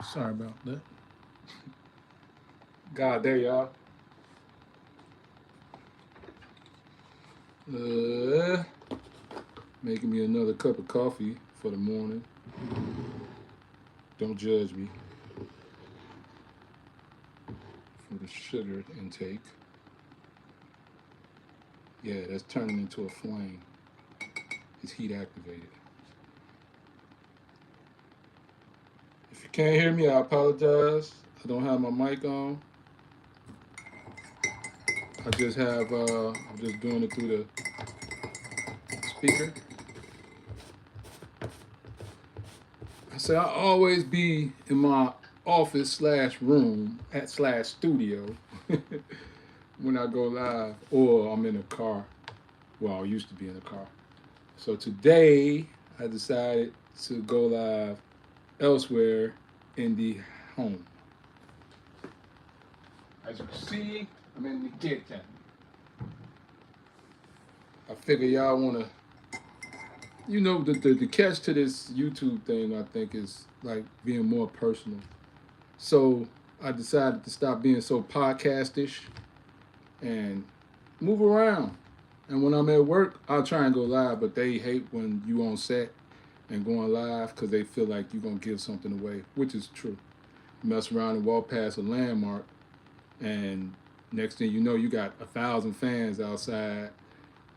Sorry about that. God, there y'all. Uh, Making me another cup of coffee for the morning. Don't judge me for the sugar intake. Yeah, that's turning into a flame. It's heat activated. If you can't hear me, I apologize. I don't have my mic on. I'm just doing it through the speaker. I say I always be in my office slash room at slash studio when I go live, or I'm in a car. Well, I used to be in a car. So today I decided to go live elsewhere in the home. As you can see, I'm in the kitchen. I figure y'all wanna, the catch to this YouTube thing I think is like being more personal. So I decided to stop being so podcastish and move around. And when I'm at work, I'll try and go live, but they hate when you on set and going live because they feel like you're gonna give something away, which is true. You mess around and walk past a landmark, and next thing you know, you got 1,000 fans outside,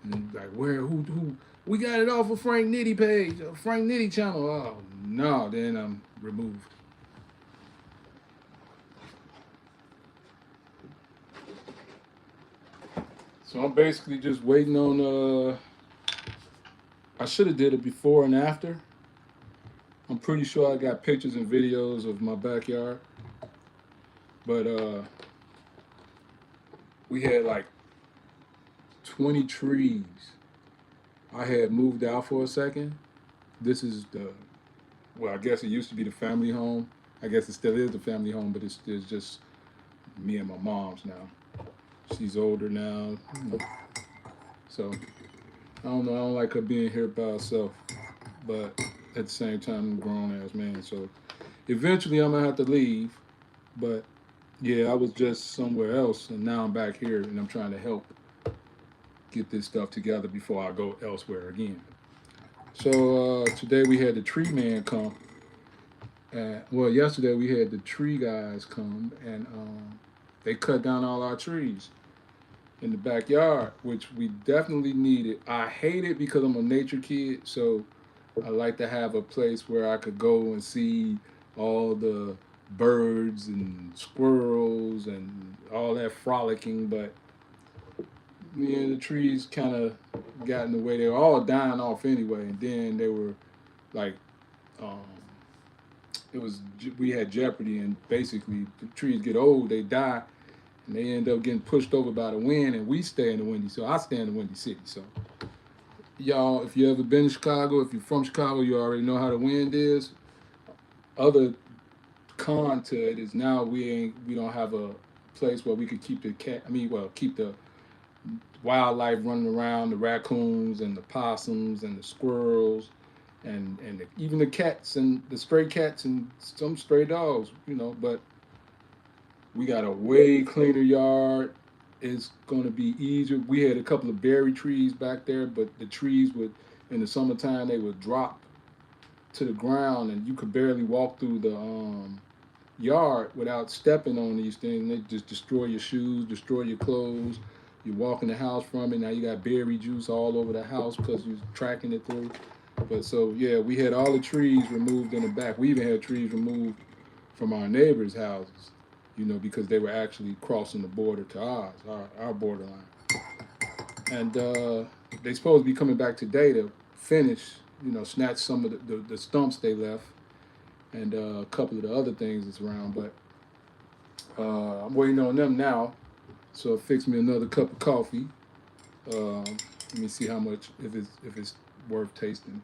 and like, where, who? We got it off of Frank Nitty page, Frank Nitty channel. Oh no, then I'm removed. So I'm basically just waiting on. I should have did it before and after. I'm pretty sure I got pictures and videos of my backyard, but we had like 20 trees. I had moved out for a second. This is I guess it used to be the family home. I guess it still is the family home, but it's just me and my mom's now. She's older now, so I don't know. I don't like her being here by herself, but at the same time, I'm a grown ass man. So eventually, I'm gonna have to leave. But yeah, I was just somewhere else, and now I'm back here, and I'm trying to help get this stuff together before I go elsewhere again. So today we had the tree man come. Well, yesterday we had the tree guys come, and they cut down all our trees in the backyard, which we definitely needed. I hate it because I'm a nature kid, so I like to have a place where I could go and see all the birds and squirrels and all that frolicking. But yeah, the trees kind of got in the way. They were all dying off anyway, and then they were like, um, it was we had jeopardy, and basically the trees get old, they die, and they end up getting pushed over by the wind, and we stay in the windy. So I stay in the windy city. So y'all, if you ever been to Chicago, if you're from Chicago, you already know how the wind is. Other con to it is now we don't have a place where we could keep the cat. I mean, well, keep the wildlife running around, the raccoons and the possums and the squirrels and even the cats and the stray cats and some stray dogs, but we got a way cleaner yard. It's going to be easier. We had a couple of berry trees back there, but the trees would, in the summertime, they would drop to the ground and you could barely walk through the yard without stepping on these things. They just destroy your shoes, destroy your clothes. You walk in the house from it. Now you got berry juice all over the house because you're tracking it through. But so yeah, we had all the trees removed in the back. We even had trees removed from our neighbors' houses, because they were actually crossing the border to ours, our borderline. And they supposed to be coming back today to finish, snatch some of the stumps they left and a couple of the other things that's around. But I'm waiting on them now. So fix me another cup of coffee. Let me see how much if it's worth tasting.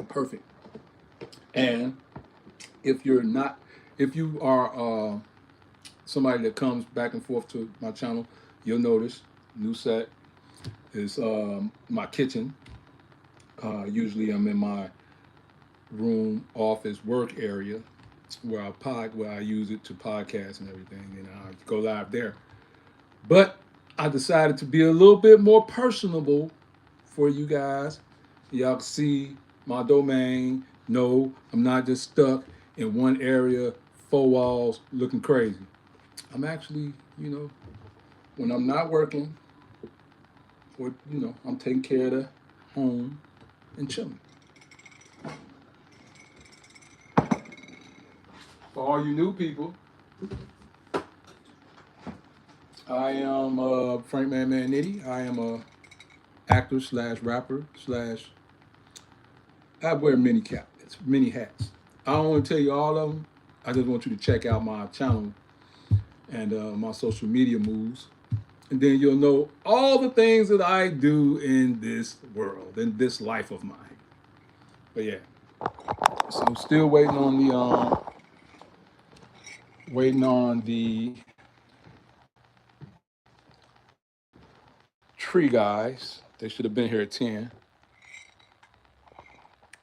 Perfect. And if you're not, if you are somebody that comes back and forth to my channel, you'll notice new set is my kitchen. Usually I'm in my room, office, work area where I use it to podcast and everything, and I go live there. But I decided to be a little bit more personable for you guys. Y'all can see my domain. No, I'm not just stuck in one area, four walls, looking crazy. I'm actually, when I'm not working, or I'm taking care of the home and chilling. For all you new people, I am Frank Madman Nitty. I am a actor slash rapper slash. I wear many hats. I don't want to tell you all of them. I just want you to check out my channel and my social media moves, and then you'll know all the things that I do in this world, in this life of mine. But yeah, so I'm still waiting on the tree guys. They should have been here at 10,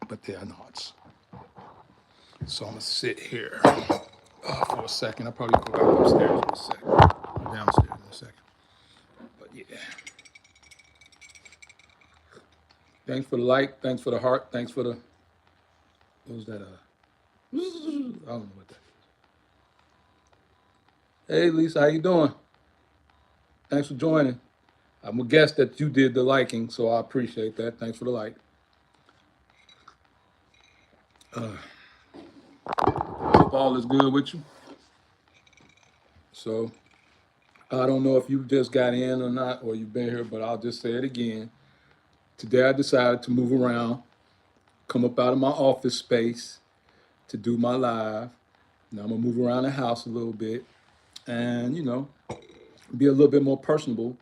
but they're not. So I'm gonna sit here for a second. I'll probably go back upstairs in a second, or downstairs in a second. But yeah, thanks for the like, thanks for the heart, thanks for the. What was that? I don't know what that is. Hey Lisa, how you doing? Thanks for joining. I'm gonna guess that you did the liking, so I appreciate that. Thanks for the like. Uh, Hope all is good with you. So I don't know if you just got in or not, or you've been here, but I'll just say it again. Today I decided to move around, come up out of my office space to do my live. Now I'm gonna move around the house a little bit, and be a little bit more personable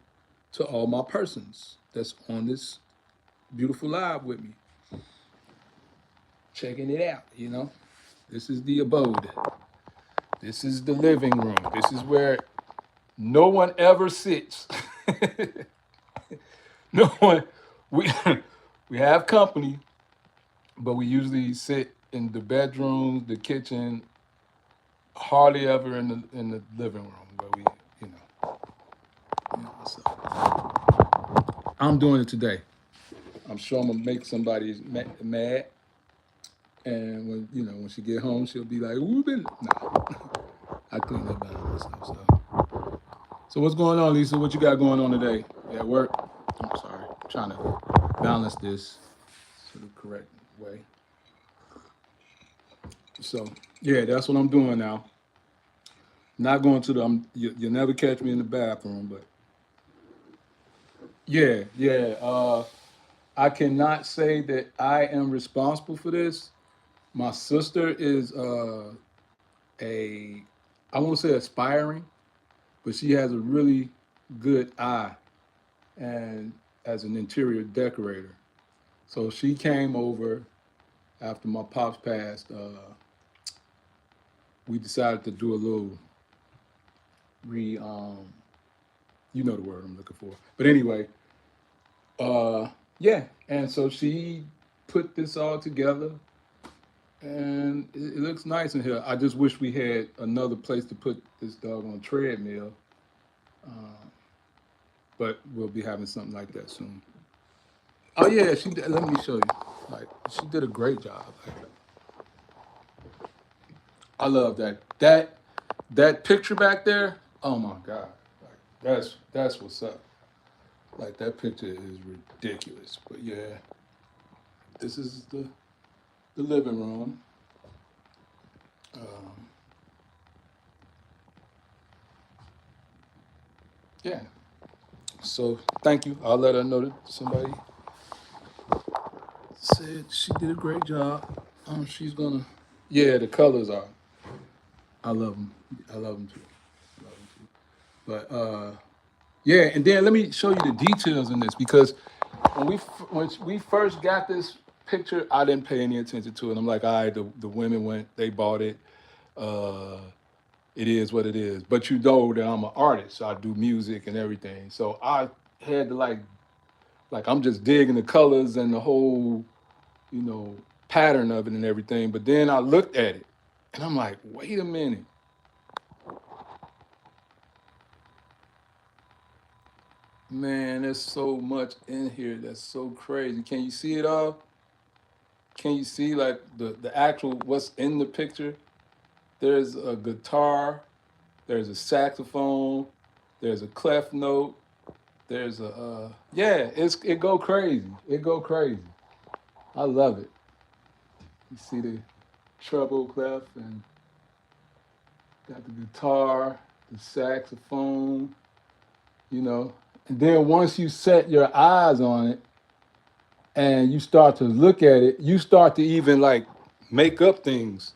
to all my persons that's on this beautiful live with me, checking it out. This is the abode. This is the living room. This is where no one ever sits. No one. We we have company, but we usually sit in the bedrooms, the kitchen, hardly ever in the living room where we, you know. So I'm doing it today. I'm sure I'm gonna make somebody mad, and when she get home, she'll be like, "Who been?" No, I cleaned up behind myself. So what's going on, Lisa? What you got going on today? You at work? I'm sorry. I'm trying to balance this to the correct way. So yeah, that's what I'm doing now. Not going to the. You'll never catch me in the bathroom, but yeah. I cannot say that I am responsible for this. My sister is a, I won't say aspiring, but she has a really good eye and as an interior decorator. So she came over after my pops passed. We decided to do a little re, you know the word I'm looking for. But anyway, yeah. And so she put this all together, and it looks nice in here. I just wish we had another place to put this doggone treadmill, but we'll be having something like that soon. Oh yeah, she did. Let me show you. Like she did a great job. Like, I love that. That picture back there. Oh my god. Like that's what's up. Like that picture is ridiculous. But yeah, this is the living room. Um, yeah. So thank you. I'll let her know that somebody said she did a great job. She's gonna. Yeah, the colors are. I love them. I love them too. I love them too. But yeah, and then let me show you the details in this because when we first got this picture, I didn't pay any attention to it. I'm like, all right, the women went, they bought it. Uh, it is what it is. But you know that I'm an artist. So I do music and everything. So I had to like I'm just digging the colors and the whole, you know, pattern of it and everything. But then I looked at it and I'm like, wait a minute. Man, there's so much in here that's so crazy. Can you see it all? Can you see like the actual what's in the picture? There's a guitar, there's a saxophone, there's a clef note, there's a yeah, it go crazy. It go crazy. I love it. You see the treble clef and got the guitar, the saxophone, you know. And then once you set your eyes on it and you start to look at it, you start to even like make up things.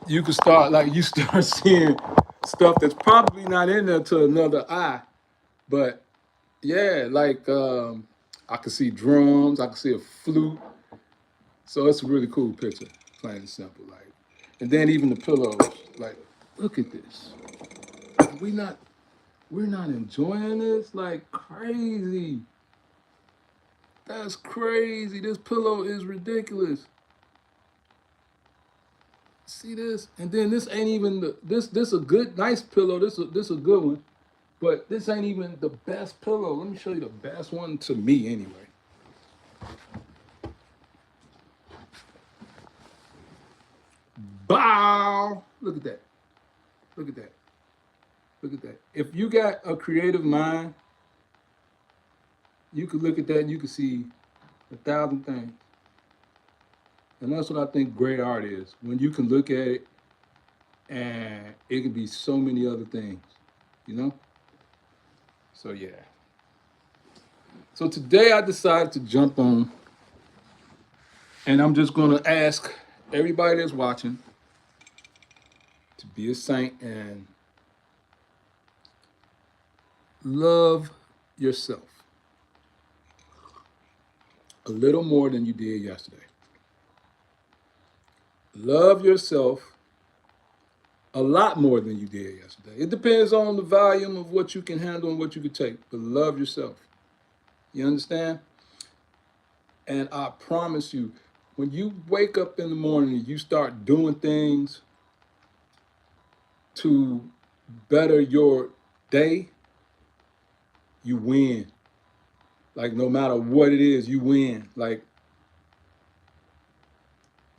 You can start like you start seeing stuff that's probably not in there to another eye. But yeah, like I can see drums, I can see a flute. So it's a really cool picture, plain and simple. Like, and then even the pillows. Like, look at this. We not we're not enjoying this like crazy. That's crazy. This pillow is ridiculous. See this? And then this ain't even this a good nice pillow. This a good one. But this ain't even the best pillow. Let me show you the best one to me anyway. Bow! Look at that. Look at that. Look at that. If you got a creative mind, you could look at that and you could see 1,000 things. And that's what I think great art is. When you can look at it and it can be so many other things, you know? So yeah. So today I decided to jump on and I'm just gonna ask everybody that's watching to be a saint and love yourself a little more than you did yesterday. Love yourself a lot more than you did yesterday. It depends on the volume of what you can handle and what you can take, but love yourself. You understand? And I promise you, when you wake up in the morning and you start doing things to better your day, you win. Like no matter what it is, you win. Like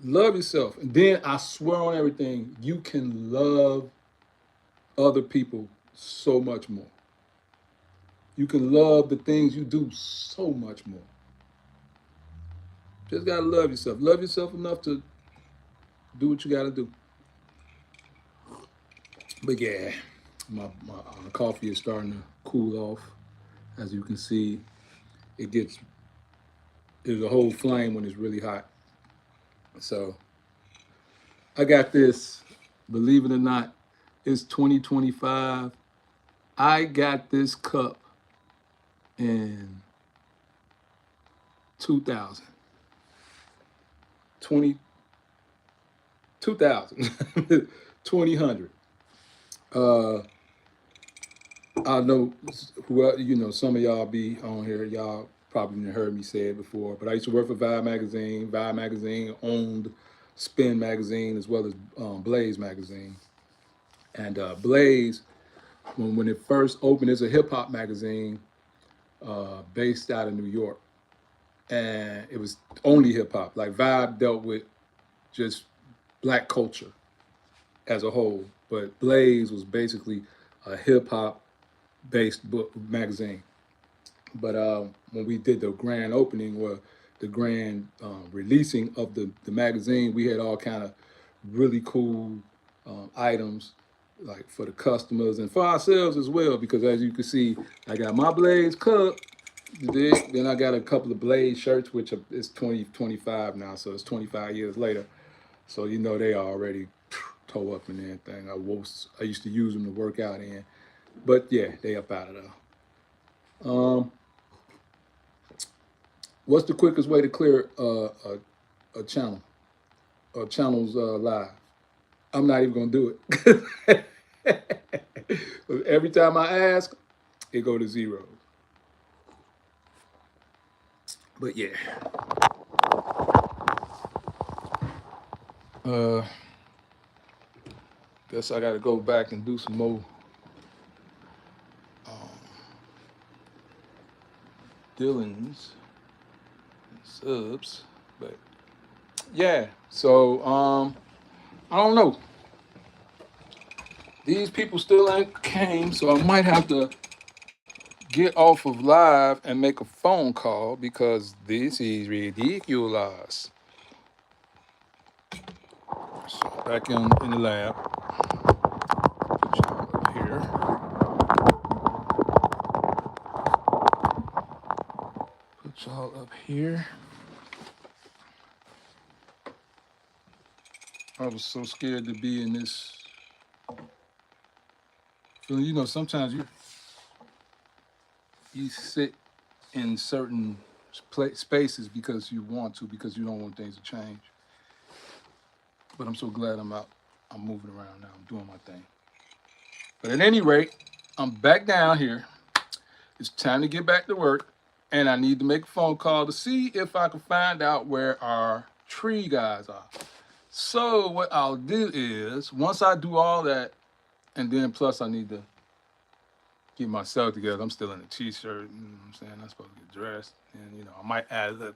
love yourself. And then I swear on everything, you can love other people so much more. You can love the things you do so much more. Just gotta love yourself. Love yourself enough to do what you gotta do. But yeah, my coffee is starting to cool off. As you can see, there's a whole flame when it's really hot. So I got this, believe it or not, it's 2025. I got this cup in 2000. 20, 2000. 2000. Uh, I know, well, you know, some of y'all be on here. Y'all probably heard me say it before, but I used to work for Vibe Magazine. Vibe Magazine owned Spin Magazine as well as Blaze Magazine. And Blaze, when it first opened, it's a hip hop magazine based out of New York, and it was only hip hop. Like Vibe dealt with just black culture as a whole, but Blaze was basically a hip hop based book magazine. But when we did the grand opening or the grand releasing of the magazine, we had all kind of really cool items like for the customers and for ourselves as well. Because as you can see, I got my Blaze cup. Then I got a couple of Blaze shirts, which is 2025 now, so it's 25 years later. So you know they are already toe up and everything. I used to use them to work out in, but yeah, they up out of there. What's the quickest way to clear a channel? A channel's live. I'm not even gonna do it. Every time I ask, it go to zero. But yeah, Guess I got to go back and do some more Dylan's subs, but yeah. So I don't know. These people still ain't came, so I might have to get off of live and make a phone call because this is ridiculous. So back in the lab. Put y'all up here. Put y'all up here. I was so scared to be in this feeling. You know, sometimes you sit in certain spaces because you want to, because you don't want things to change. But I'm so glad I'm out. I'm moving around now. I'm doing my thing. But at any rate, I'm back down here. It's time to get back to work. And I need to make a phone call to see if I can find out where our tree guys are. So what I'll do is, once I do all that, and then plus I need to get myself together. I'm still in a t-shirt, you know what I'm saying? I'm supposed to get dressed. And, you know, I might add a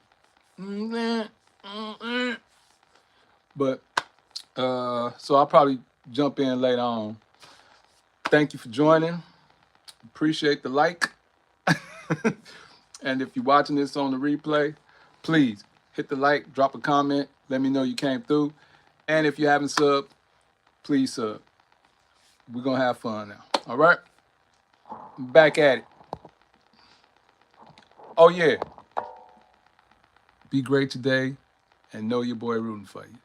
but so I'll probably jump in later on. Thank you for joining. Appreciate the like. And if you're watching this on the replay, please hit the like, drop a comment, let me know you came through. And if you haven't subbed, please sub. We're going to have fun now. All right? Back at it. Oh, yeah. Be great today and know your boy rooting for you.